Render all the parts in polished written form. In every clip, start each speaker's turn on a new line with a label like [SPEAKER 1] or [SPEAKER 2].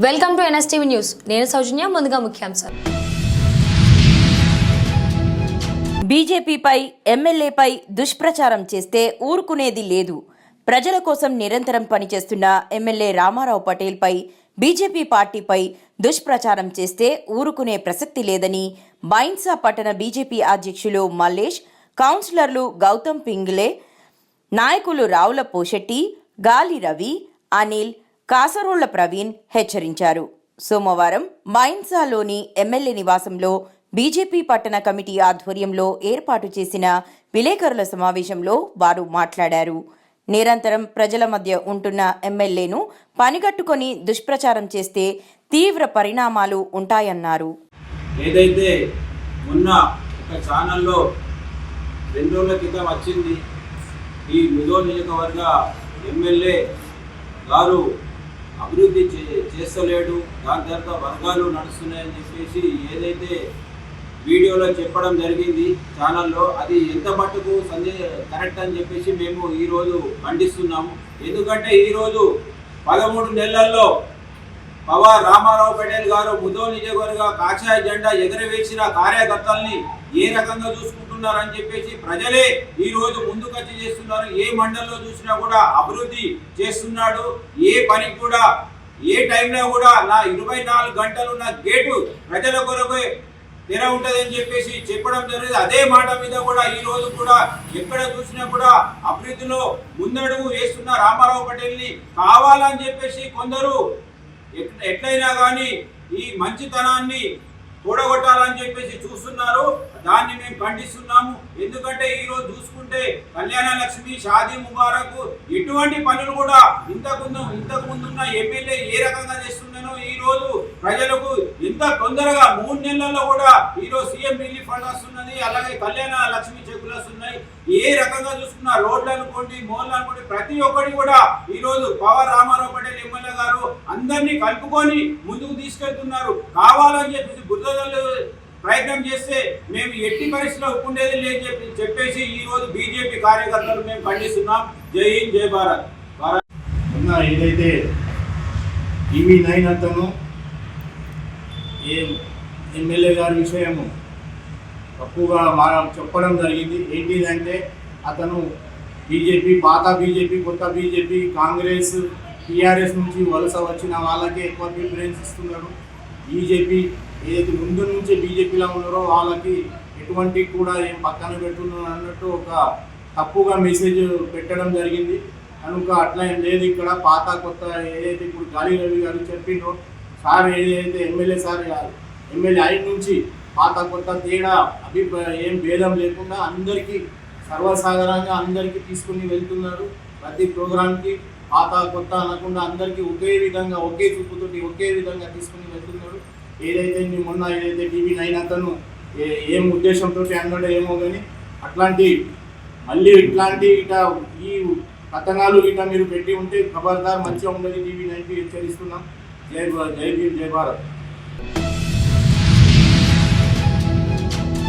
[SPEAKER 1] Welcome to NSTV news. నేను సౌజన్య. ముందుగా ముఖ్యాంశాలు.
[SPEAKER 2] బీజేపీపై ఎమ్మెల్యేపై దుష్ప్రచారం చేస్తే ఊరుకునేది లేదు. ప్రజల కోసం నిరంతరం పనిచేస్తున్న ఎమ్మెల్యే రామారావు పటేల్పై బీజేపీ పార్టీపై దుష్ప్రచారం చేస్తే ఊరుకునే ప్రసక్తి లేదని బైన్సా పట్టణ బీజేపీ అధ్యక్షులు మల్లేష్, కౌన్సిలర్లు గౌతమ్ పింగ్లే, నాయకులు రావుల పోషెట్టి, గాలి రవి, అనిల్, కాసరోళ్ల ప్రవీణ్ హెచ్చరించారు. సోమవారం బైన్సాలోని ఎమ్మెల్యే నివాసంలో బీజేపీ పట్టణ కమిటీ ఆధ్వర్యంలో ఏర్పాటు చేసిన విలేకరుల సమావేశంలో వారు మాట్లాడారు. నిరంతరం ప్రజల మధ్య ఉంటున్న ఎమ్మెల్యేను పనిగట్టుకొని దుష్ప్రచారం చేస్తే తీవ్ర పరిణామాలు ఉంటాయన్నారు.
[SPEAKER 3] ఏదైతే మొన్న ఒక ఛానల్లో 2 రోజుల క్రితం వచ్చింది, ఈ ముదోల్ నియోజకవర్గ ఎమ్మెల్యే గారు అభివృద్ధి చేస్తలేడు, దాని తర్వాత వర్గాలు నడుస్తున్నాయని చెప్పేసి ఏదైతే వీడియోలో చెప్పడం జరిగింది ఛానల్లో, అది ఎంత మట్టుకు కరెక్ట్ అని చెప్పేసి మేము ఈరోజు ఖండిస్తున్నాము. ఎందుకంటే ఈరోజు 13 నెలల్లో పవార్ రామారావు పటేల్ గారు ముదోల్ నియోజకవర్గ కాషాయ జెండా ఎగరవేసిన కార్యకర్తల్ని ఏ రకంగా చూసుకుంటున్నారని చెప్పేసి ప్రజలే ఈ రోజు ముందుకొచ్చి చేస్తున్నారు. ఏ మండలంలో చూసినా కూడా అభివృద్ధి చేస్తున్నాడు. ఏ పని కూడా ఏ టైంలో కూడా నా 24 గంటలు నా గేటు ప్రజల కొరకు తెర ఉంటుందని చెప్పేసి చెప్పడం జరిగింది. అదే మాట మీద కూడా ఈ రోజు కూడా ఎక్కడ చూసినా కూడా అభివృద్ధిలో ముందడుగు వేస్తున్న రామారావు పటేల్ని కావాలని చెప్పేసి కొందరు ఎట్లయినా కానీ ఈ మంచితనాన్ని కూడగొట్టాలని చెప్పేసి చూస్తున్నారు. దాన్ని మేము ఖండిస్తున్నాము. ఎందుకంటే ఈరోజు చూసుకుంటే కళ్యాణ లక్ష్మి, షాదీ ముబారక్ ఎటువంటి పనులు కూడా ఇంతకు ముందున్న ఎమ్మెల్యే ఏ రకంగా చేస్తున్నానో ఈ రోజు ప్రజలకు ఇంత తొందరగా 3 నెలల్లో కూడా ఈరోజు సీఎం రిలీఫ్ ఫండ్ వస్తున్నది, అలాగే కళ్యాణ లక్ష్మి చెక్కులు వస్తున్నాయి. ఏ రకంగా చూసుకున్నా రోడ్లు అనుకోండి, మోర్లు అనుకోండి, ప్రతి ఒక్కటి కూడా ఈరోజు పవర్ రామారావు పటేల్ ఎమ్మెల్యే గారు అందరినీ కలుపుకొని ముందుకు తీసుకెళ్తున్నారు. కావాలని చెప్పేసి బురదలు ప్రయత్నం చేస్తే మేము ఎట్టి పరిస్థితిలో ఒప్పుకునేది లేదని చెప్పేసి ఈ రోజు బీజేపీ కార్యకర్తలు మేము ఖండిస్తున్నాం. జై హింద్, జై భారత్.
[SPEAKER 4] ఏదైతే టీవీ9 అతను ఎమ్మెల్యే గారి విషయము తప్పుగా చెప్పడం జరిగింది. ఏంటిదంటే అతను బీజేపీ, పాత బీజేపీ, కొత్త బీజేపీ, కాంగ్రెస్, టీఆర్ఎస్ నుంచి వలస వచ్చిన వాళ్ళకే ఎక్కువ ప్రిఫరెన్స్ ఇస్తున్నారు. బీజేపీ ఏదైతే ముందు నుంచి బీజేపీలో ఉన్నారో వాళ్ళకి ఎటువంటి కూడా ఏం పక్కన పెట్టున్నారు అన్నట్టు ఒక తప్పుగా మెసేజ్ పెట్టడం జరిగింది. కనుక అట్లా ఏం లేదు. ఇక్కడ పాత కొత్త ఏదైతే ఇప్పుడు గాలి రవి గారు చెప్పిండ్రో సార్, ఏదైతే ఎమ్మెల్యే అయిన నుంచి పాత కొత్త తేడా ఏం భేదం లేకుండా అందరికీ సర్వసాధారణంగా అందరికీ తీసుకుని వెళ్తున్నారు. ప్రతి ప్రోగ్రాంకి పాత కొత్త అనకుండా అందరికీ ఒకే విధంగా, ఒకే చూపుతోటి ఒకే విధంగా తీసుకుని వెళ్తున్నారు. ఏదైతే మొన్న ఏదైతే టీవీ9 అతను ఏం ఉద్దేశంతో అన్నాడో ఏమో కానీ మళ్ళీ ఇట్లాంటి ఈ కథనాలు మీరు పెట్టి ఉంటే ఖబర్దార్ మంచిగా ఉండదు. టీవీ9కి హెచ్చరిస్తున్నాం. జై భీమ్, జై భారత్.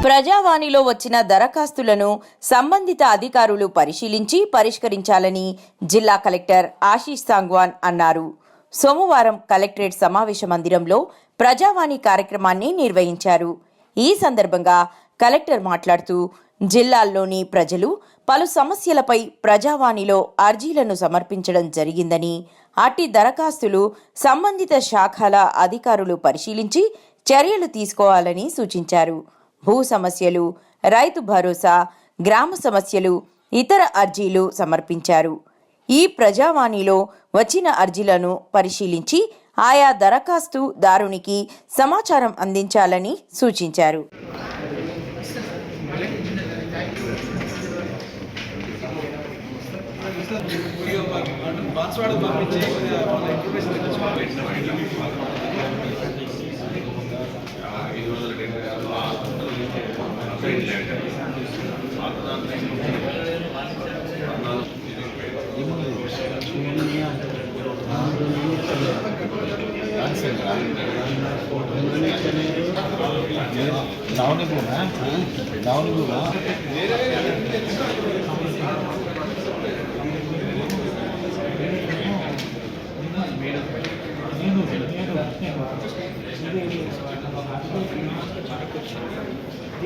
[SPEAKER 2] ప్రజావాణిలో వచ్చిన దరఖాస్తులను సంబంధిత అధికారులు పరిశీలించి పరిష్కరించాలని జిల్లా కలెక్టర్ ఆశీష్ సాంగ్వాన్ అన్నారు. సోమవారం కలెక్టరేట్ సమావేశ మందిరంలో ప్రజావాణి కార్యక్రమాన్ని నిర్వహించారు. ఈ సందర్భంగా కలెక్టర్ మాట్లాడుతూ జిల్లాల్లోని ప్రజలు పలు సమస్యలపై ప్రజావాణిలో అర్జీలను సమర్పించడం జరిగిందని, అట్టి దరఖాస్తులు సంబంధిత శాఖల అధికారులు పరిశీలించి చర్యలు తీసుకోవాలని సూచించారు. భూ సమస్యలు, రైతు భరోసా, గ్రామ సమస్యలు, ఇతర అర్జీలు సమర్పించారు. ఈ ప్రజావాణిలో వచ్చిన అర్జీలను పరిశీలించి ఆయా దరఖాస్తుదారునికి సమాచారం అందించాలని సూచించారు.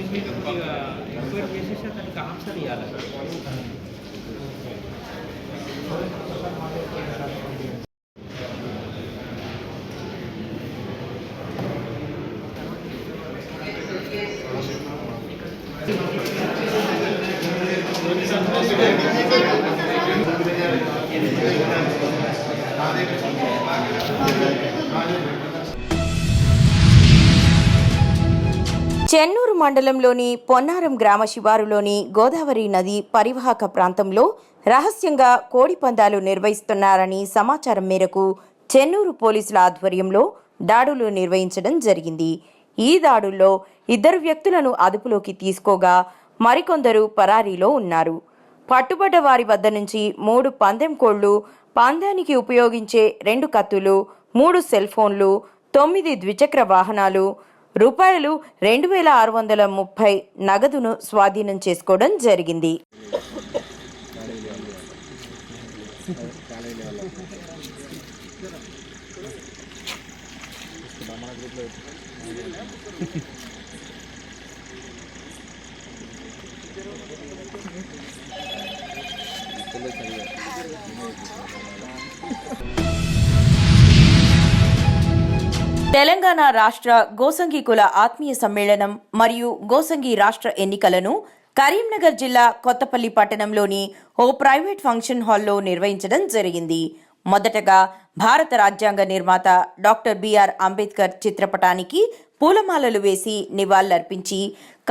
[SPEAKER 5] దీని మీద కొద్దిగా ఎంక్వైరీ చేసేసి దానికి ఆన్సర్ ఇవ్వాలి.
[SPEAKER 2] చెన్నూరు మండలంలోని పొన్నారం గ్రామ శివారులోని గోదావరి నది పరివాహక ప్రాంతంలో రహస్యంగా కోడి పందాలు నిర్వహిస్తున్నారని సమాచారం మేరకు చెన్నూరు పోలీసుల ఆధ్వర్యంలో దాడులు నిర్వహించడం జరిగింది. ఈ దాడుల్లో 2 వ్యక్తులను అదుపులోకి తీసుకోగా మరికొందరు పరారీలో ఉన్నారు. పట్టుబడ్డ వారి వద్ద నుంచి 3 పందెం కోళ్లు, పందానికి ఉపయోగించే 2 కత్తులు, 3 సెల్ ఫోన్లు, 9 ద్విచక్ర వాహనాలు, రూపాయలు 2630 నగదును స్వాధీనం చేసుకోవడం జరిగింది. తెలంగాణ రాష్ట్ర గోసంగి కుల ఆత్మీయ సమ్మేళనం మరియు గోసంగి రాష్ట్ర ఎన్నికలను కరీంనగర్ జిల్లా కొత్తపల్లి పట్టణంలోని ఓ ప్రైవేట్ ఫంక్షన్ హాల్లో నిర్వహించడం జరిగింది. మొదటగా భారత రాజ్యాంగ నిర్మాత డాక్టర్ బిఆర్ అంబేద్కర్ చిత్రపటానికి పూలమాలలు వేసి నివాళులర్పించి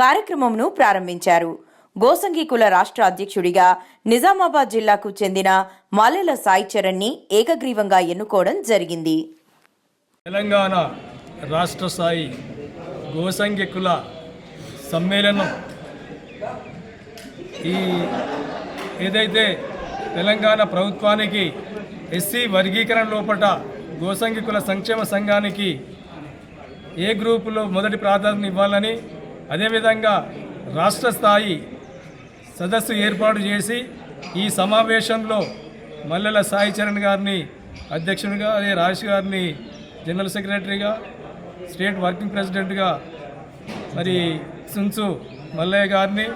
[SPEAKER 2] కార్యక్రమంను ప్రారంభించారు. గోసంగి కుల రాష్ట్ర అధ్యక్షుడిగా నిజామాబాద్ జిల్లాకు చెందిన మల్లెల సాయి చరణ్ని ఏకగ్రీవంగా ఎన్నుకోవడం జరిగింది.
[SPEAKER 6] తెలంగాణ రాష్ట్ర స్థాయి గోసంగి కుల సమ్మేళనం ఏదైతే తెలంగాణ ప్రభుత్వానికి ఎస్సీ వర్గీకరణ లోపట గోసంగి కుల సంక్షేమ సంఘానికి ఏ గ్రూపులో మొదటి ప్రాధాన్యత ఇవ్వాలని, అదేవిధంగా రాష్ట్ర స్థాయి సదస్సు ఏర్పాటు చేసి ఈ సమావేశంలో మల్లెల సాయి చరణ్ గారిని అధ్యక్షునిగా, అదే రాజేష్ గారిని జనరల్ సెక్రటరీగా, స్టేట్ వర్కింగ్ ప్రెసిడెంట్గా మరి సున్సు మల్లయ్య గారిని,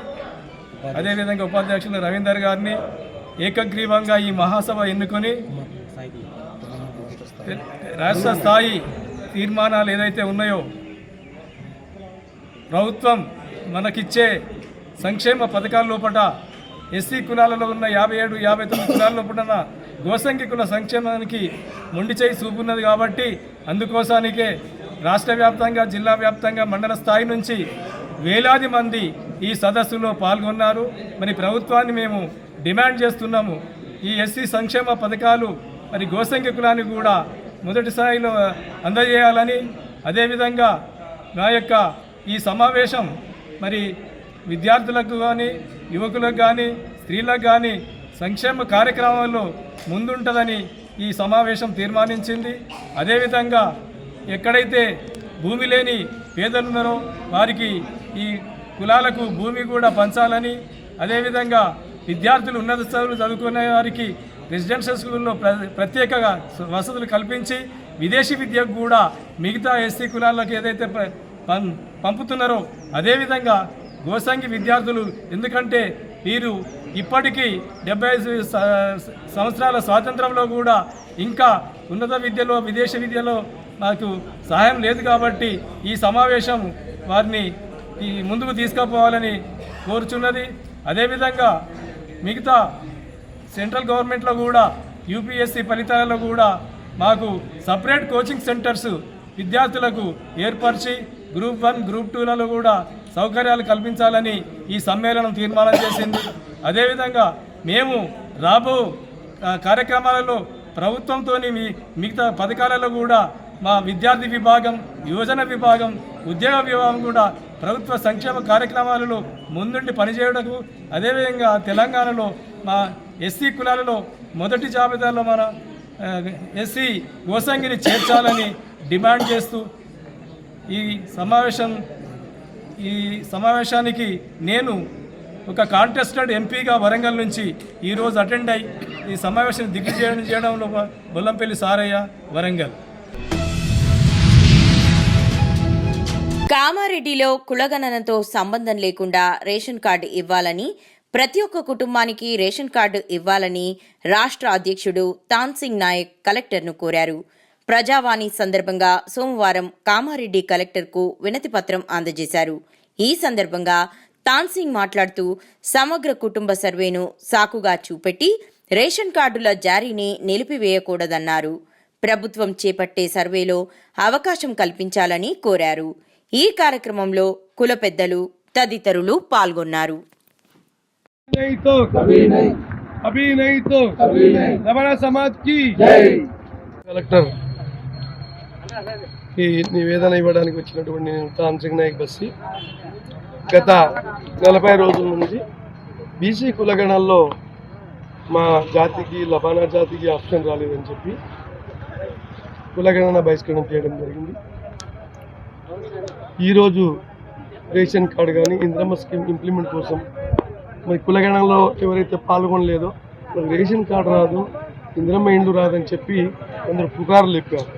[SPEAKER 6] అదేవిధంగా ఉపాధ్యక్షులు రవీందర్ గారిని ఏకగ్రీవంగా ఈ మహాసభ ఎన్నుకొని రాష్ట్ర స్థాయి తీర్మానాలు ఏదైతే ఉన్నాయో ప్రభుత్వం మనకిచ్చే సంక్షేమ పథకాల లోపల ఎస్సీ కులాలలో ఉన్న 57, 59 కులాల లోపల గోసంగి కుల సంక్షేమానికి మొండి చేయి చూపున్నది కాబట్టి అందుకోసానికే రాష్ట్ర వ్యాప్తంగా, జిల్లా వ్యాప్తంగా, మండల స్థాయి నుంచి వేలాది మంది ఈ సదస్సులో పాల్గొన్నారు. మరి ప్రభుత్వాన్ని మేము డిమాండ్ చేస్తున్నాము, ఈ ఎస్సీ సంక్షేమ పథకాలు మరి గోసంగి కులానికి కూడా మొదటి స్థాయిలో అందజేయాలని, అదేవిధంగా నా యొక్క ఈ సమావేశం మరి విద్యార్థులకు కానీ, యువకులకు కానీ, స్త్రీలకు కానీ సంక్షేమ కార్యక్రమాల్లో ముందుంటుందని ఈ సమావేశం తీర్మానించింది. అదేవిధంగా ఎక్కడైతే భూమి లేని పేదలున్నారో వారికి ఈ కులాలకు భూమి కూడా పంచాలని, అదేవిధంగా విద్యార్థులు ఉన్నత స్థాయిలో చదువుకునే వారికి రెసిడెన్షియల్ స్కూల్లో ప్రత్యేకంగా వసతులు కల్పించి విదేశీ విద్యకు కూడా మిగతా ఎస్సీ కులాలకు ఏదైతే పంపుతున్నారో అదేవిధంగా గోసంగి విద్యార్థులు, ఎందుకంటే వీరు ఇప్పటికీ 75 సంవత్సరాల స్వాతంత్రంలో కూడా ఇంకా ఉన్నత విద్యలో, విదేశీ విద్యలో నాకు సహాయం లేదు కాబట్టి ఈ సమావేశం వారిని ఈ ముందుకు తీసుకుపోవాలని కోరుచున్నది. అదేవిధంగా మిగతా సెంట్రల్ గవర్నమెంట్లో కూడా యూపీఎస్సీ ఫలితాలలో కూడా మాకు సపరేట్ కోచింగ్ సెంటర్స్ విద్యార్థులకు ఏర్పరిచి గ్రూప్ 1, గ్రూప్ 2లలో కూడా సౌకర్యాలు కల్పించాలని ఈ సమ్మేళనం తీర్మానం చేసింది. అదేవిధంగా మేము రాబో కార్యక్రమాలలో ప్రభుత్వంతో మిగతా పథకాలలో కూడా మా విద్యార్థి విభాగం, యువజన విభాగం, ఉద్యోగ విభాగం కూడా ప్రభుత్వ సంక్షేమ కార్యక్రమాలలో ముందుండి పనిచేయడకు, అదేవిధంగా తెలంగాణలో మా ఎస్సీ కులాలలో మొదటి జాబితాలో మన ఎస్సీ గోసంగిని చేర్చాలని డిమాండ్ చేస్తూ ఈ సమావేశానికి నేను ఒక కాంటెస్టెడ్ ఎంపీగా వరంగల్ నుంచి ఈరోజు అటెండ్ అయ్యి ఈ సమావేశాన్ని దిగ్విజయం చేయడంలో బొల్లంపల్లి సారయ్య, వరంగల్.
[SPEAKER 2] కామారెడ్డిలో కులగణనతో సంబంధం లేకుండా రేషన్ కార్డు ఇవ్వాలని, ప్రతి ఒక్క కుటుంబానికి రేషన్ కార్డు ఇవ్వాలని రాష్ట్ర అధ్యక్షుడు తాన్సింగ్ నాయక్ కలెక్టర్ను కోరారు. ప్రజావాణి సందర్భంగా సోమవారం కామారెడ్డి కలెక్టర్కు వినతిపత్రం అందజేశారు. ఈ సందర్భంగా తాన్సింగ్ మాట్లాడుతూ సమగ్ర కుటుంబ సర్వేను సాకుగా చూపెట్టి రేషన్ కార్డుల జారీని నిలిపివేయకూడదన్నారు. ప్రభుత్వం చేపట్టే సర్వేలో అవకాశం కల్పించాలని కోరారు. ఈ కార్యక్రమంలో కుల పెద్దలు తదితరులు పాల్గొన్నారు.
[SPEAKER 7] కలెక్టర్ ఈ నివేదన ఇవ్వడానికి వచ్చినటువంటి నేను తాన్సింగ్ నాయక్ బస్సి గత 40 రోజుల నుంచి బీసీ కులగణాల్లో మా జాతికి లబానా జాతికి ఆప్షన్ రాలేదని చెప్పి కులగణన బహిష్కరణ చేయడం జరిగింది. ఈరోజు రేషన్ కార్డు కానీ ఇంద్రమ్మ స్కీమ్ ఇంప్లిమెంట్ కోసం మరి కులగణంలో ఎవరైతే పాల్గొనలేదో మరి రేషన్ కార్డు రాదు, ఇంద్రమ్మ ఇండ్లు రాదని చెప్పి కొందరు పుకార్లు చెప్పారు.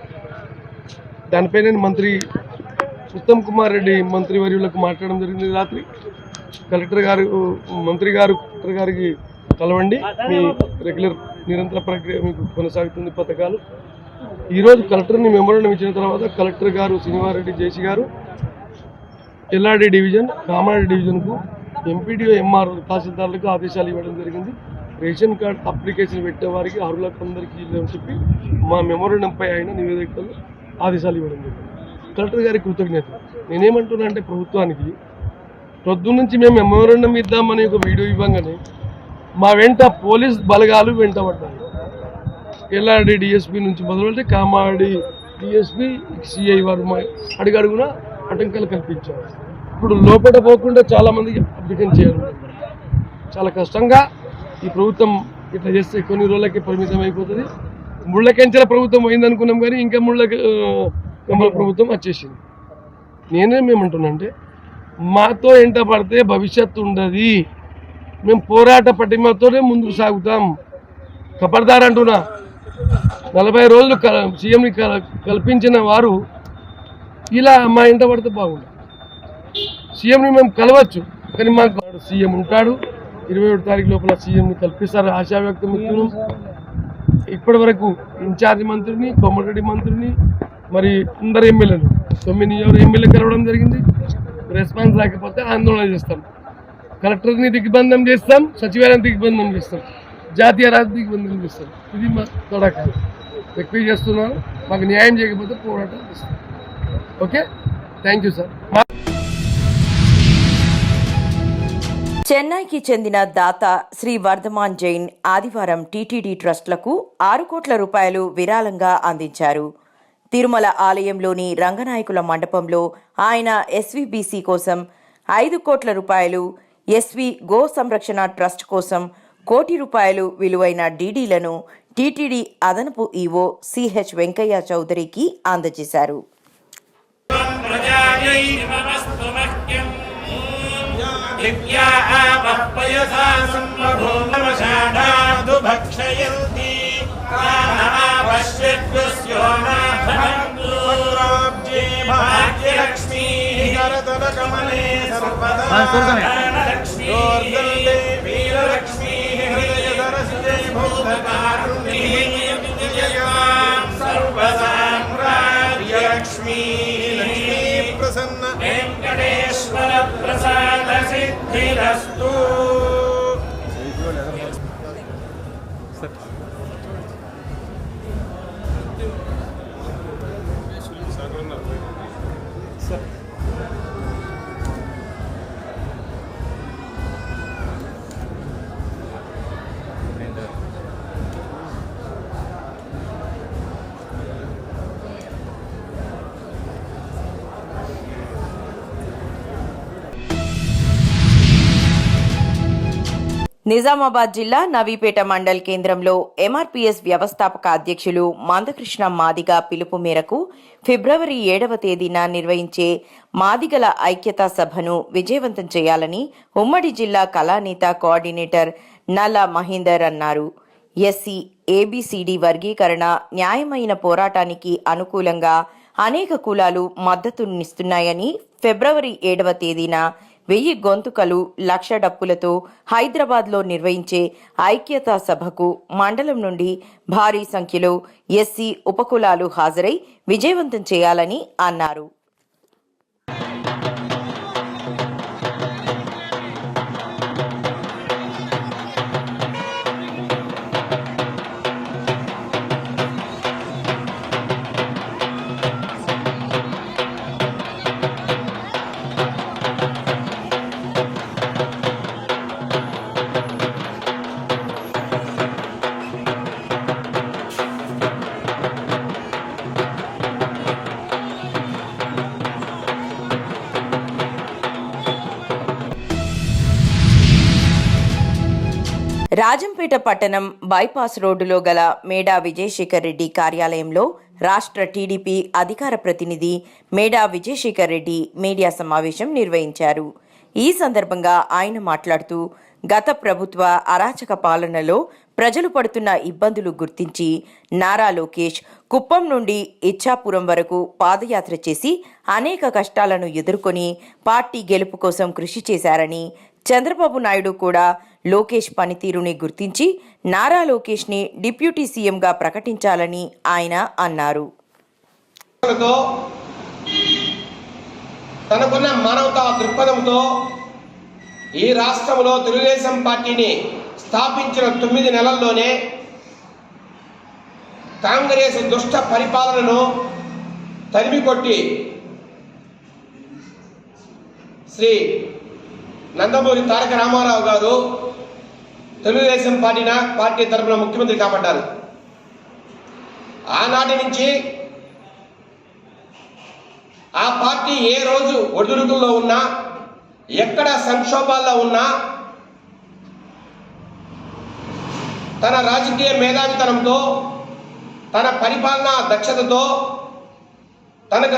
[SPEAKER 7] దానిపై నేను మంత్రి ఉత్తమ్ కుమార్ రెడ్డి మంత్రివర్యులకు మాట్లాడడం జరిగింది. రాత్రి కలెక్టర్ గారికి కలవండి, మీ రెగ్యులర్ నిరంతర ప్రక్రియ మీకు కొనసాగుతుంది పథకాలు. ఈరోజు కలెక్టర్ని మెమోరాండం ఇచ్చిన తర్వాత కలెక్టర్ గారు శ్రీనివారెడ్డి జేసీ గారు ఎల్ఆర్డి డివిజన్ కామారెడ్డి డివిజన్కు ఎంపీడీఓ ఎంఆర్ తహసీల్దార్లకు ఆదేశాలు ఇవ్వడం జరిగింది. రేషన్ కార్డ్ అప్లికేషన్ పెట్టే వారికి అర్హులకు అందరికీ ఇవ్వని చెప్పి మా మెమోరాండంపై ఆయన నివేదికలు ఆదేశాలు ఇవ్వడం జరిగింది. కలెక్టర్ గారికి కృతజ్ఞతలు. నేనేమంటున్నా అంటే ప్రభుత్వానికి ప్రొద్దు నుంచి మేము మెమోరాండం ఇద్దామని ఒక వీడియో ఇవ్వగానే మా వెంట పోలీస్ బలగాలు వెంటబడ్డాయి. ఎల్ఆర్డి డిఎస్పీ నుంచి మొదలుపెట్టి కామారెడ్డి డిఎస్పీ సిఐ వారు అడుగడుగున ఆటంకాలు కల్పించారు. ఇప్పుడు లోపల పోకుండా చాలామందికి అప్లికేషన్ చేయాలి. చాలా కష్టంగా ఈ ప్రభుత్వం ఇట్లా చేస్తే కొన్ని రోజులకి పరిమితం అయిపోతుంది. ముళ్ళకెంచెల ప్రభుత్వం పోయిందనుకున్నాం కానీ ఇంకా కమల ప్రభుత్వం వచ్చేసింది. నేనేమేమంటున్నా అంటే మాతో ఎంట పడితే భవిష్యత్తు ఉండదు. మేము పోరాట పటిమతోనే ముందుకు సాగుతాం. ఖబర్దార్ అంటున్నా. 40 రోజులు సీఎంని కల్పించిన వారు ఇలా మా ఇంట పడితే బాగుంది. సీఎంని మేము కలవచ్చు కానీ మాకు సీఎం ఉంటాడు. 27 తారీఖు లోపల సీఎంని కల్పిస్తారు ఆశా వ్యక్తం. ఇప్పటి వరకు ఇన్ఛార్జ్ మంత్రిని, కోమటిరెడ్డి మంత్రిని, మరి అందరు ఎమ్మెల్యేలు 9 ఎమ్మెల్యే కలవడం జరిగింది. రెస్పాన్స్ రాకపోతే ఆందోళన చేస్తాం. కలెక్టర్ని దిగ్బంధం చేస్తాం, సచివాలయం దిగ్బంధం చేస్తాం, జాతీయ రాజ్య దిగ్బంధం చేస్తాం. ఇది మా తొడక రిక్వెస్ట్ చేస్తున్నాను. మాకు న్యాయం చేయకపోతే పోరాటం చేస్తాం. Okay, thank you sir.
[SPEAKER 2] చెన్నైకి చెందిన దాత శ్రీ వర్ధమాన్ జైన్ ఆదివారం టీటీడీ ట్రస్ట్లకు 6 కోట్ల రూపాయలు విరాళంగా అందించారు. తిరుమల ఆలయంలోని రంగనాయకుల మండపంలో ఆయన ఎస్వీబీసీ కోసం 5 కోట్ల రూపాయలు, ఎస్వి గో సంరక్షణ ట్రస్ట్ కోసం 1 కోటి రూపాయలు విలువైన డీడీలను టీటీడీ అదనపు ఈవో సిహెచ్ వెంకయ్య చౌదరికి అందజేశారు.
[SPEAKER 4] ప్రసన్న వెంకటేశ్వర ప్రసాద సిద్ధిరస్తు.
[SPEAKER 2] నిజామాబాద్ జిల్లా నవీపేట మండల్ కేంద్రంలో ఎంఆర్పీఎస్ వ్యవస్థాపక అధ్యక్షులు మందకృష్ణ మాదిగ పిలుపు మేరకు ఫిబ్రవరి 7వ తేదీన నిర్వహించే మాదిగల ఐక్యతా సభను విజయవంతం చేయాలని ఉమ్మడి జిల్లా కళానేత కోఆర్డినేటర్ నల్ల మహేందర్ అన్నారు. ఎస్సీ, ఏబీసీడీ వర్గీకరణ న్యాయమైన పోరాటానికి అనుకూలంగా అనేక కులాలు మద్దతునిస్తున్నాయని ఫిబ్రవరి 7వ తేదీన 1000 గొంతుకలు 1,00,000 డప్పులతో హైదరాబాద్లో నిర్వహించే ఐక్యతా సభకు మండలం నుండి భారీ సంఖ్యలో ఎస్సీ ఉపకులాలు హాజరై విజయవంతం చేయాలని అన్నారు. రాజంపేట పట్టణం బైపాస్ రోడ్డులో గల మేడా విజయశేఖర్ రెడ్డి కార్యాలయంలో రాష్ట్ర టీడీపీ అధికార ప్రతినిధి మేడా విజయశేఖర్ రెడ్డి మీడియా సమావేశం నిర్వహించారు. ఈ సందర్భంగా ఆయన మాట్లాడుతూ గత ప్రభుత్వ అరాచక పాలనలో ప్రజలు పడుతున్న ఇబ్బందులు గుర్తించి నారా లోకేష్ కుప్పం నుండి ఇచ్చాపురం వరకు పాదయాత్ర చేసి అనేక కష్టాలను ఎదుర్కొని పార్టీ గెలుపు కోసం కృషి చేశారని, చంద్రబాబు నాయుడు కూడా లోకేష్ పనితీరుని గుర్తించి నారా లోకేష్ని డిప్యూటీ సీఎంగా ప్రకటించాలని ఆయన అన్నారు.
[SPEAKER 8] తనకున్న మానవతా దృక్పథంతో ఈ రాష్ట్రంలో తెలుగుదేశం పార్టీని స్థాపించిన 9 నెలల్లోనే కాంగ్రెస్ దుష్ట పరిపాలనను తరిమికొట్టి శ్రీ నందమూరి తారక రామారావు గారు తెలుగుదేశం పార్టీ తరఫున ముఖ్యమంత్రి కాబడ్డారు. ఆనాటి నుంచి ఆ పార్టీ ఏ రోజు ఒడిదుడుకుల్లో ఉన్నా, ఎక్కడ సంక్షోభాల్లో ఉన్నా తన రాజకీయ మేధావితనంతో, తన పరిపాలనా దక్షతతో, తనకు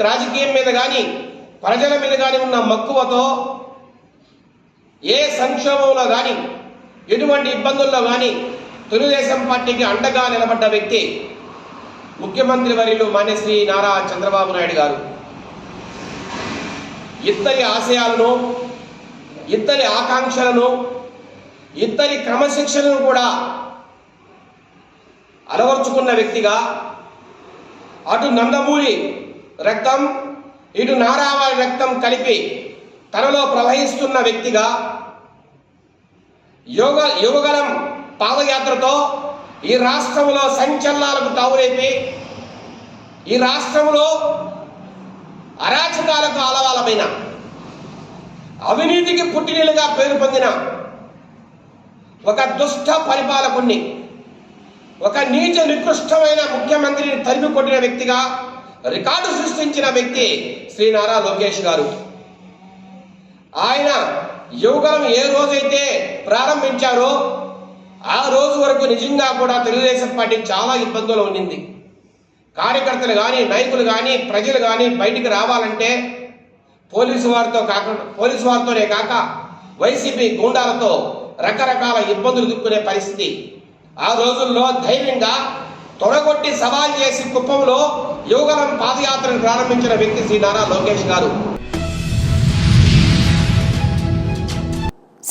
[SPEAKER 8] రాజకీయం మీద కానీ ప్రజల మీద కానీ ఉన్న మక్కువతో ఏ సంక్షోభంలో కానీ ఎటువంటి ఇబ్బందుల్లో కానీ తెలుగుదేశం పార్టీకి అండగా నిలబడ్డ వ్యక్తి ముఖ్యమంత్రి వర్యులు మాన్యశ్రీ నారా చంద్రబాబు నాయుడు గారు. ఇద్దరి ఆశయాలను, ఇద్దరి ఆకాంక్షలను, ఇద్దరి క్రమశిక్షణను కూడా అలవర్చుకున్న వ్యక్తిగా అటు నందమూరి రక్తం ఇటు నారావారి రక్తం కలిపి తనలో ప్రవహిస్తున్న వ్యక్తిగా యువగలం పాదయాత్రతో ఈ రాష్ట్రంలో సంచలనాలకు తావురేపి ఈ రాష్ట్రంలో అరాచకాలకు ఆలవాలమైన, అవినీతికి పుట్టినీలుగా పేరు పొందిన ఒక దుష్ట పరిపాలకుణ్ణి, ఒక నీచ నికృష్టమైన ముఖ్యమంత్రిని తరిమి కొట్టిన వ్యక్తిగా రికార్డు సృష్టించిన వ్యక్తి శ్రీ నారా లోకేష్ గారు. ఆయన యువగలం ఏ రోజైతే ప్రారంభించారో ఆ రోజు వరకు నిజంగా కూడా తెలుగుదేశం పార్టీ చాలా ఇబ్బందులు ఉండింది. కార్యకర్తలు కానీ, నాయకులు కానీ, ప్రజలు కానీ బయటికి రావాలంటే పోలీసు వారితోనే కాక వైసీపీ గూండాలతో రకరకాల ఇబ్బందులు ఎదుర్కొనే పరిస్థితి. ఆ రోజుల్లో ధైర్యంగా తొడగొట్టి సవాల్ చేసి కుప్పంలో యువగలం పాదయాత్రను ప్రారంభించిన వ్యక్తి శ్రీ నారా లోకేష్ గారు.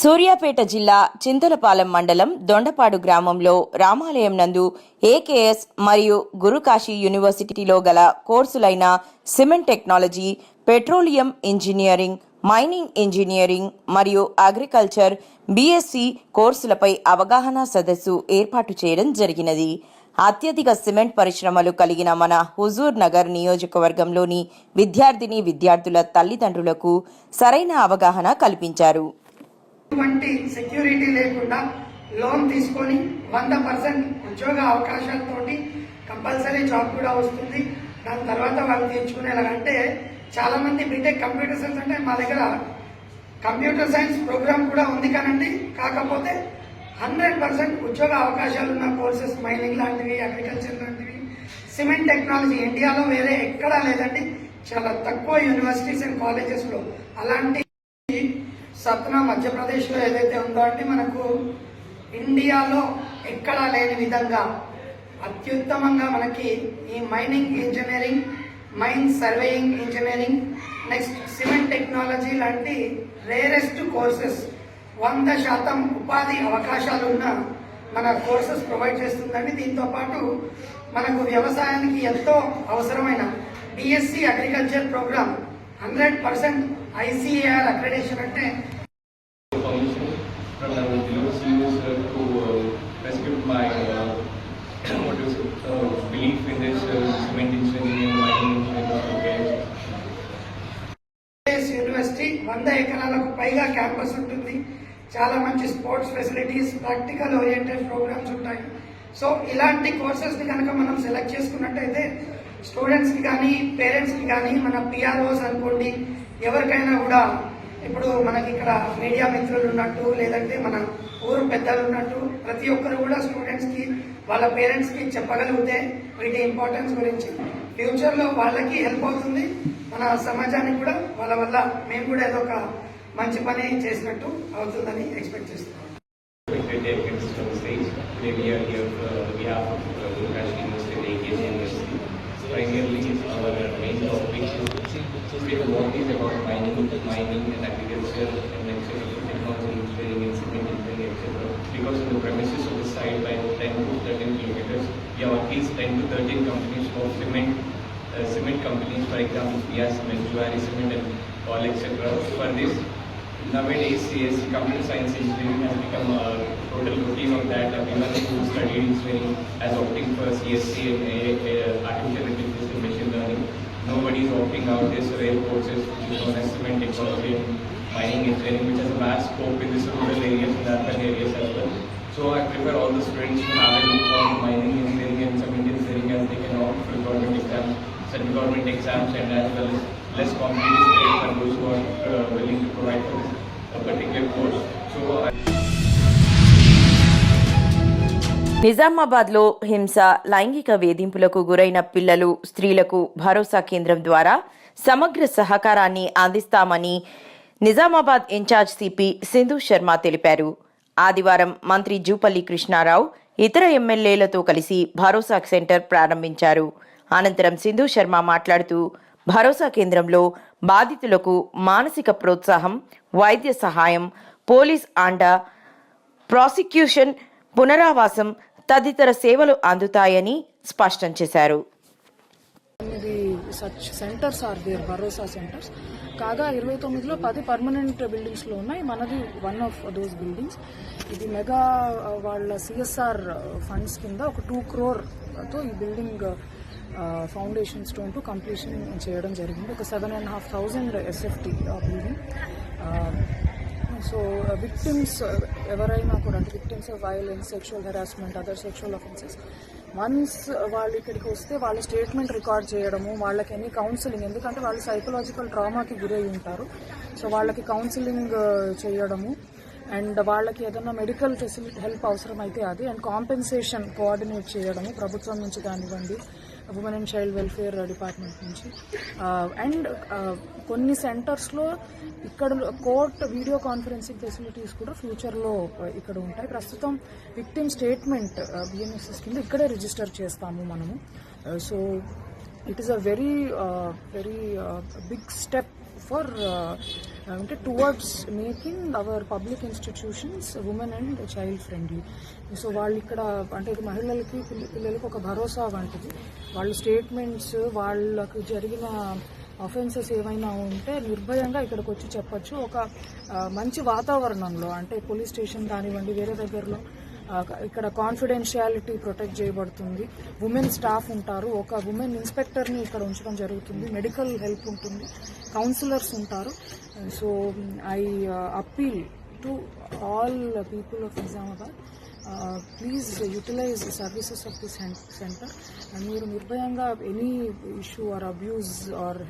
[SPEAKER 2] సూర్యాపేట జిల్లా చింతలపాలెం మండలం దొండపాడు గ్రామంలో రామాలయం నందు ఏకేఎస్ మరియు గురుకాశీ యూనివర్సిటీలో గల కోర్సులైన cement technology, petroleum engineering, mining engineering మరియు అగ్రికల్చర్ బీఎస్సీ కోర్సులపై అవగాహన సదస్సు ఏర్పాటు చేయడం జరిగినది. అత్యధిక సిమెంట్ పరిశ్రమలు కలిగిన మన హుజూర్ నగర్ నియోజకవర్గంలోని విద్యార్థుల తల్లిదండ్రులకు సరైన అవగాహన కల్పించారు.
[SPEAKER 9] సెక్యూరిటీ లేకుండా లోన్ తీసుకొని 100% ఉద్యోగ అవకాశాలతోటి కంపల్సరీ జాబ్ కూడా వస్తుంది. దాని తర్వాత వాళ్ళు తీర్చుకునేలాగంటే చాలా మంది బీటెక్ కంప్యూటర్ సైన్స్ అంటే మా దగ్గర కంప్యూటర్ సైన్స్ ప్రోగ్రామ్ కూడా ఉంది కానండి. కాకపోతే 100% ఉద్యోగ అవకాశాలు ఉన్న కోర్సెస్ మైనింగ్ లాంటివి, అగ్రికల్చర్ లాంటివి, సిమెంట్ టెక్నాలజీ ఇండియాలో వేరే ఎక్కడా లేదండి. చాలా తక్కువ యూనివర్సిటీస్ అండ్ కాలేజెస్లో అలాంటి సత్నా మధ్యప్రదేశ్లో ఏదైతే ఉందో అండి, మనకు ఇండియాలో ఎక్కడా లేని విధంగా అత్యుత్తమంగా మనకి ఈ mining engineering mine surveying engineering, next cement technology లాంటి రేరెస్ట్ కోర్సెస్ 100% ఉపాధి అవకాశాలు ఉన్న మన కోర్సెస్ ప్రొవైడ్ చేస్తుందండి. దీంతో పాటు మనకు వ్యవసాయానికి ఎంతో అవసరమైన BSc agriculture programme 100% ICAR accreditation అంటే
[SPEAKER 10] from the below CEOs to prescribe my belief in this cement engineering and mining engineering.
[SPEAKER 9] University 100 ఎకరాలకు పైగా క్యాంపస్ ఉంటుంది. చాలా మంచి sports facilities, practical oriented programmes ఉంటాయి. సో ఇలాంటి కోర్సెస్ని కనుక మనం సెలెక్ట్ చేసుకున్నట్టయితే స్టూడెంట్స్కి కానీ పేరెంట్స్కి కానీ మన PROs అనుకోండి, ఎవరికైనా కూడా ఇప్పుడు మనకి ఇక్కడ మీడియా మిత్రులు ఉన్నట్టు, లేదంటే మన ఊరు పెద్దలు ఉన్నట్టు ప్రతి ఒక్కరు కూడా స్టూడెంట్స్కి వాళ్ళ పేరెంట్స్కి చెప్పగలిగితే వీటి ఇంపార్టెన్స్ గురించి ఫ్యూచర్లో వాళ్ళకి హెల్ప్ అవుతుంది. మన సమాజానికి కూడా వాళ్ళ వల్ల మేము కూడా ఏదో ఒక మంచి పని చేసినట్టు అవుతుందని ఎక్స్పెక్ట్ చేస్తున్నాం.
[SPEAKER 10] Mining and agriculture and technology engineering and cement engineering, etc. Because in the premises of the site, by 10 to 13 kilometers, we have at least 10 to 13 companies of cement companies, for example, PR Cement, Juari Cement, and all, etc. For this, nowadays, CSC, computer science engineering has become a total routine of that. Everyone who studied engineering has opting for CSC and artificial intelligence and machine learning. Nobody is opting out this rare courses which is known as cement technology and mining engineering, which has a vast scope in this rural areas and urban areas as well. So I prefer all the students to have a look on mining engineering and cement engineering, as they can opt for government exams, central government exams, and as well as less competitive pay for those who are willing to provide for this particular course. So
[SPEAKER 2] నిజామాబాద్లో హింస, లైంగిక వేధింపులకు గురైన పిల్లలు, స్త్రీలకు భరోసా కేంద్రం ద్వారా సమగ్ర సహకారాన్ని అందిస్తామని నిజామాబాద్ ఇన్ఛార్జ్ సిపి సింధు శర్మ తెలిపారు. ఆదివారం మంత్రి జూపల్లి కృష్ణారావు ఇతర ఎమ్మెల్యేలతో కలిసి భరోసా సెంటర్ ప్రారంభించారు. అనంతరం సింధు శర్మ మాట్లాడుతూ భరోసా కేంద్రంలో బాధితులకు మానసిక ప్రోత్సాహం, వైద్య సహాయం, పోలీస్ అండ, ప్రాసిక్యూషన్, పునరావాసం తదితర సేవలు అందుతాయని స్పష్టం చేశారు.
[SPEAKER 11] Such centres are there, Bharosa centres. కాగా 29లో 10 పర్మనెంట్ బిల్డింగ్స్లో ఉన్నాయి. మనది వన్ ఆఫ్ దోస్ బిల్డింగ్స్. ఇది మెగా వాళ్ళ CSR ఫండ్స్ కింద ఒక 2 crore-తో ఈ building foundation stone to completion చేయడం జరిగింది. ఒక 7,500 SFT బిల్డింగ్. సో విక్టిమ్స్ ఎవరైనా కూడా, అంటే victims of violence, sexual harassment, other sexual offences, once వాళ్ళు ఇక్కడికి వస్తే వాళ్ళ స్టేట్మెంట్ రికార్డ్ చేయడము, వాళ్ళకి ఎనీ కౌన్సిలింగ్, ఎందుకంటే వాళ్ళు సైకలాజికల్ ట్రామాకి గురై ఉంటారు. సో వాళ్ళకి కౌన్సిలింగ్ చేయడము, అండ్ వాళ్ళకి ఏదైనా మెడికల్ ఫెసిలిటీ హెల్ప్ అవసరమైతే అది, అండ్ కాంపెన్సేషన్ కోఆర్డినేట్ చేయడము ప్రభుత్వం నుంచి కానివ్వండి, women and child welfare department నుంచి. అండ్ కొన్ని సెంటర్స్లో ఇక్కడ కోర్ట్ వీడియో కాన్ఫరెన్సింగ్ ఫెసిలిటీస్ కూడా ఫ్యూచర్లో ఇక్కడ ఉంటాయి. ప్రస్తుతం విక్టిమ్ స్టేట్మెంట్ BNSS కింద ఇక్కడే రిజిస్టర్ చేస్తాము మనము. So it is a very big step for అంటే towards making our public institutions women and child friendly. So వాళ్ళు ఇక్కడ అంటే ఇది మహిళలకి, పిల్లలకి ఒక భరోసా వంటిది. వాళ్ళ స్టేట్మెంట్స్, వాళ్ళకు జరిగిన అఫెన్సెస్ ఏమైనా ఉంటే నిర్భయంగా ఇక్కడికి వచ్చి చెప్పచ్చు. ఒక మంచి వాతావరణంలో, అంటే పోలీస్ స్టేషన్ కానివ్వండి, వేరే దగ్గరలో ఇక్కడ కాన్ఫిడెన్షియాలిటీ ప్రొటెక్ట్ చేయబడుతుంది. ఉమెన్ స్టాఫ్ ఉంటారు, ఒక ఉమెన్ ఇన్స్పెక్టర్ని ఇక్కడ ఉంచడం జరుగుతుంది, మెడికల్ హెల్ప్ ఉంటుంది, కౌన్సిలర్స్ ఉంటారు. So I appeal to all people of Nizamabad, please utilise services of this centre. And మీరు నిర్భయంగా any issue or abuse or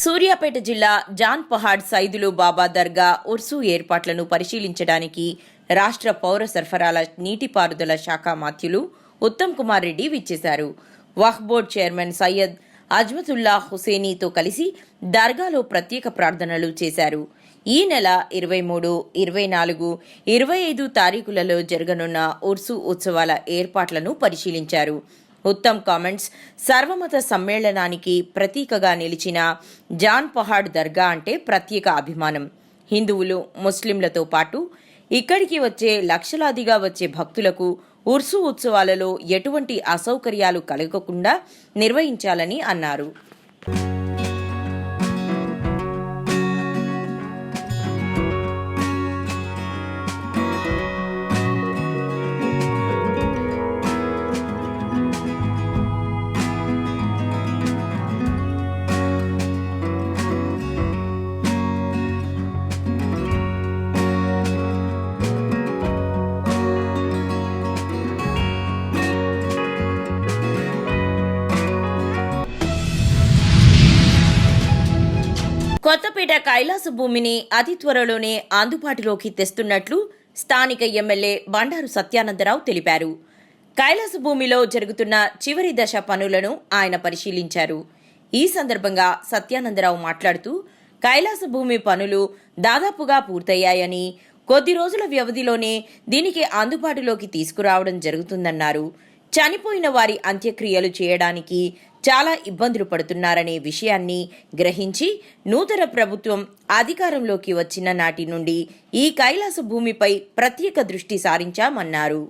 [SPEAKER 2] Suryapet జిల్లా జాన్ పహాడ్ సైదులు బాబా దర్గా ఉర్సు ఏర్పాట్లను పరిశీలించడానికి రాష్ట్ర పౌర సరఫరాల నీటిపారుదల శాఖ మాత్యులు ఉత్తమ్ కుమార్ రెడ్డి విచ్చేశారు. వక్ఫ్ బోర్డు చైర్మన్ సయ్యద్ అజ్మతుల్లా హుసేనీతో కలిసి దర్గాలో ప్రత్యేక ప్రార్థనలు చేశారు. ఈ నెల 23, 24, 25 తారీఖులలో జరగనున్న ఉర్సు ఉత్సవాల ఏర్పాట్లను పరిశీలించారు. ఉత్తమ్ కామెంట్స్ సర్వమత సమ్మేళనానికి ప్రతీకగా నిలిచిన జాన్ పహాడ్ దర్గా అంటే ప్రత్యేక అభిమానం. హిందువులు, ముస్లింలతో పాటు ఇక్కడికి వచ్చే లక్షలాదిగా వచ్చే భక్తులకు ఉర్సు ఉత్సవాలలో ఎటువంటి అసౌకర్యాలు కలగకుండా నిర్వహించాలని అన్నారు. కొత్తపేట కైలాస భూమిని అతి త్వరలోనే అందుబాటులోకి తెస్తున్నట్లు స్థానిక ఎమ్మెల్యే బండారు సత్యానందరావు తెలిపారు. కైలాస భూమిలో జరుగుతున్న చివరి దశ పనులను ఆయన పరిశీలించారు. ఈ సందర్భంగా సత్యానందరావు మాట్లాడుతూ కైలాస భూమి పనులు దాదాపుగా పూర్తయ్యాయని, కొద్ది రోజుల వ్యవధిలోనే దీనికి అందుబాటులోకి తీసుకురావడం జరుగుతుందన్నారు. చనిపోయిన వారి అంత్యక్రియలు చేయడానికి చాలా ఇబ్బందులు పడుతున్నారనే విషయాన్ని గ్రహించి నూతన ప్రభుత్వం అధికారంలోకి వచ్చిన నాటి నుండి ఈ కైలాస భూమిపై ప్రత్యేక దృష్టి సారించామన్నారు.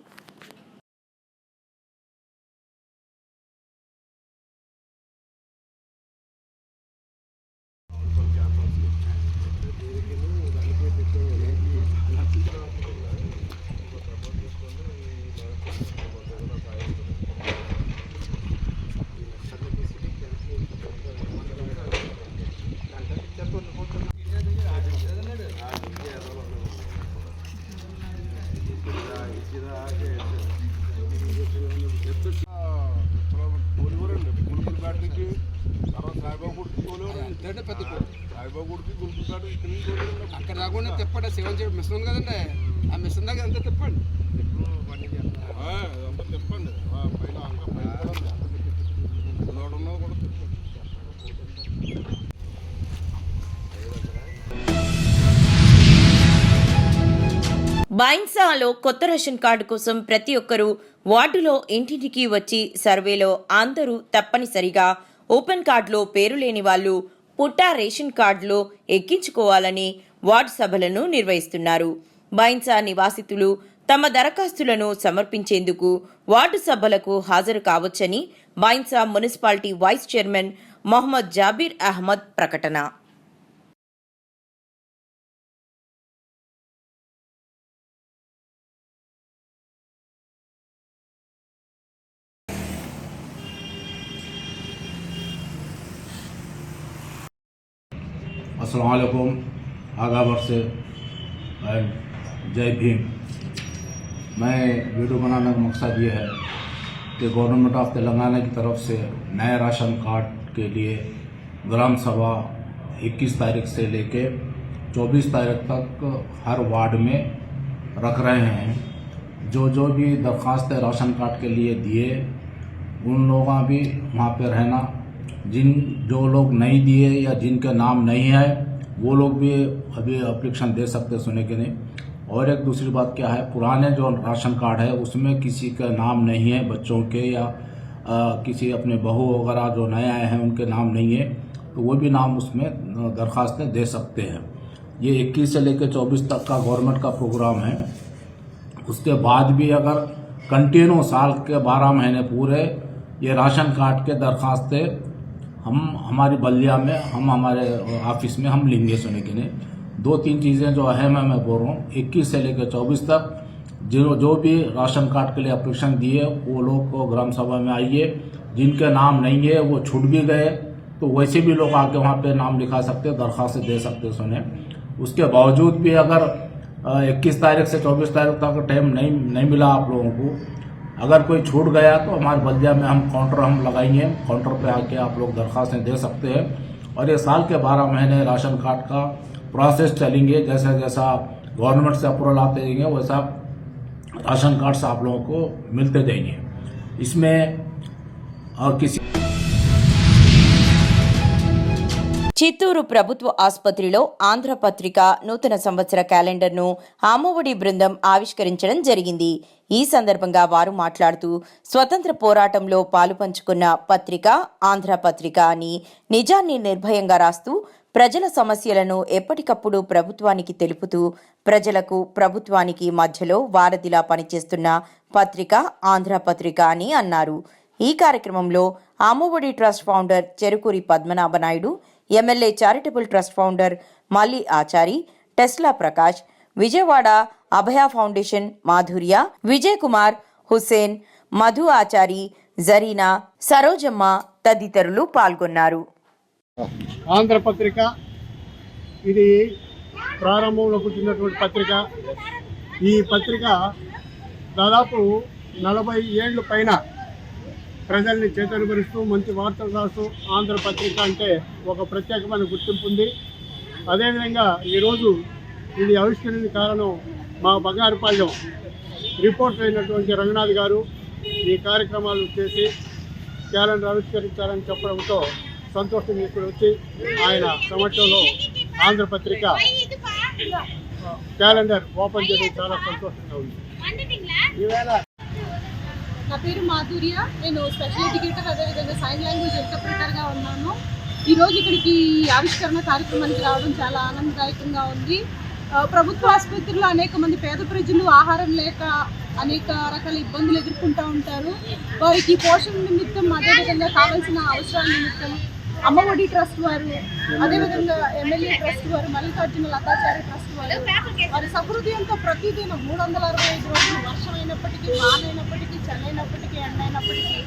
[SPEAKER 12] అక్కడ రాకుండా తిప్పండి, 7 మిషన్ ఉంది కదండి, ఆ మిషన్ దగ్గర అంతా తిప్పండి. తిప్పండి
[SPEAKER 2] బైన్సాలో కొత్త రేషన్ కార్డు కోసం ప్రతి ఒక్కరూ వార్డులో ఇంటింటికి వచ్చి సర్వేలో అందరూ తప్పనిసరిగా ఓపెన్ కార్డులో పేరు లేని వాళ్ళు పుట్టా రేషన్ కార్డులో ఎక్కించుకోవాలని వార్డు సభలను నిర్వహిస్తున్నారు. బైన్సా నివాసితులు తమ దరఖాస్తులను సమర్పించేందుకు వార్డు సభలకు హాజరు కావచ్చని Bhainsa municipality vice chairman Mohammed Jabir Ahmed ప్రకటన.
[SPEAKER 13] अस्सलाम वालेकुम, आगा वर्ष एंड जय भीम। मैं वीडियो बनाने का मकसद ये है कि गवर्नमेंट ऑफ तेलंगाना की तरफ से नए राशन कार्ड के लिए ग्राम सभा 21 तारीख से लेके 24 तारीख तक हर वार्ड में रख रहे हैं। जो भी दरख्वास्त राशन कार्ड के लिए दिए उन लोगों भी वहाँ पे रहना, जो लोग नहीं दिए या जिनके नाम नहीं है वो लोग भी अभी एप्लीकेशन दे सकते, सुने कि नहीं। और एक दूसरी बात क्या है, पुराने जो राशन कार्ड है उसमें किसी का नाम नहीं है, बच्चों के या किसी अपने बहू वगैरह जो नए आए हैं उनके नाम नहीं है, तो वो भी नाम उसमें दरख्वास्तें दे सकते हैं। ये 21 से लेकर 24 तक का गवर्नमेंट का प्रोग्राम है। उसके बाद भी अगर कंटिन्यू साल के 12 महीने पूरे ये राशन कार्ड के दरख्वास्तें हम हमारी बल्दिया में हम हमारे ऑफिस में हम लेंगे, सुने कि नहीं। 2-3 चीज़ें जो अहम है मैं बोल रहा हूँ, 21 से लेकर 24 तक जो भी राशन कार्ड के लिए एप्लीकेशन दिए वो लोग को ग्राम सभा में आइए। जिनके नाम नहीं है वो छूट भी गए तो वैसे भी लोग आके वहाँ पे नाम लिखा सकते, दरख्वास्त दे सकते, सुने। उसके बावजूद भी अगर 21 तारीख से 24 तारीख तक टाइम नहीं मिला आप लोगों को, अगर कोई छूट गया तो हमारे बल्दिया में हम काउंटर लगाएंगे, काउंटर पे आके आप लोग दरख्वास्तें दे सकते हैं। और ये साल के 12 महीने राशन कार्ड का प्रोसेस चलेंगे, जैसा जैसा गवर्नमेंट से अप्रूवल आते रहेंगे वैसा राशन कार्ड से आप लोगों को मिलते जाएंगे। इसमें और किसी
[SPEAKER 2] చిత్తూరు ప్రభుత్వ ఆసుపత్రిలో ఆంధ్రపత్రిక నూతన సంవత్సర క్యాలెండర్ను అమ్మఒడి బృందం ఆవిష్కరించడం జరిగింది. ఈ సందర్భంగా వారు మాట్లాడుతూ స్వతంత్ర పోరాటంలో పాలుపంచుకున్న పత్రిక ఆంధ్రపత్రిక అని నిజాన్ని నిర్భయంగా రాస్తూ ప్రజల సమస్యలను ఎప్పటికప్పుడు ప్రభుత్వానికి తెలుపుతూ ప్రజలకు ప్రభుత్వానికి మధ్యలో వారధిలా పనిచేస్తున్న పత్రిక ఆంధ్రపత్రిక అని అన్నారు. ఈ కార్యక్రమంలో Ammaodi trust founder Cherukuri Padmanabhanaidu, MLA charitable trust founder Malli Achari, Tesla Prakash, Vijayawada Abhaya foundation Madhurya, Vijay Kumar, Hussain, Madhu Achari, Zarina, Sarojamma తదితరులు పాల్గొన్నారు.
[SPEAKER 4] ఆంధ్రపత్రిక ఇది ప్రారంభంలో పుట్టినటువంటి పత్రిక. ఈ పత్రిక దాదాపు 40 ఏళ్ళ పైన ప్రజల్ని చైతన్యపరుస్తూ మంచి వార్తలు రాస్తూ ఆంధ్రపత్రిక అంటే ఒక ప్రత్యేకమైన గుర్తింపు ఉంది. అదేవిధంగా ఈరోజు ఇది ఆవిష్కరణ కారణం మా బంగారుపాలెం రిపోర్టర్ అయినటువంటి రంగనాథ్ గారు ఈ కార్యక్రమాలు చేసి క్యాలెండర్ ఆవిష్కరించాలని చెప్పడంతో సంతోషం ఇక్కడ వచ్చి ఆయన సమక్షంలో ఆంధ్రపత్రిక క్యాలెండర్ ఓపెన్ చేయడం చాలా సంతోషంగా ఉంది. ఈవేళ
[SPEAKER 11] నా పేరు మాధుర్య, నేను స్పెషల్ ఎడ్యుకేటర్, అదేవిధంగా సైన్ లాంగ్వేజ్ ఇంటర్ప్రిటర్గా ఉన్నాను. ఈరోజు ఇక్కడికి ఆవిష్కరణ కార్యక్రమానికి రావడం చాలా ఆనందదాయకంగా ఉంది. ప్రభుత్వ ఆసుపత్రుల్లో అనేక మంది పేద ప్రజలు ఆహారం లేక అనేక రకాల ఇబ్బందులు ఎదుర్కొంటూ ఉంటారు. వారికి పోషణ నిమిత్తం, అదేవిధంగా కావాల్సిన అవసరాల నిమిత్తం అమ్మఒడి ట్రస్ట్ వారు, అదేవిధంగా ఎమ్మెల్యే ట్రస్ట్ వారు, మల్లికార్జున లతాచారి ట్రస్ట్ వారు వారి సహృదయంతో ప్రతిదినం 365 రోజులు వర్షమైనప్పటికీ, వానైనప్పటికీ, చల్లైనప్పటికీ, ఎండైనప్పటికీ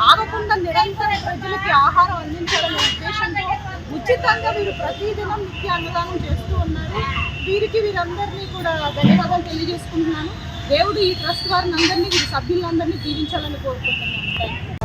[SPEAKER 11] ఆగకుండా నిరంతరం ప్రజలకి ఆహారం అందించాలనే ఉద్దేశంతో ఉచితంగా వీరు ప్రతిదినం నిత్య అన్నదానం చేస్తూ ఉన్నారు. వీరందరినీ కూడా ధన్యవాదాలు తెలియజేసుకుంటున్నాను. దేవుడు ఈ ట్రస్ట్ వారిని అందరినీ, వీరి సభ్యులందరినీ దీవించాలని కోరుకుంటున్నాను.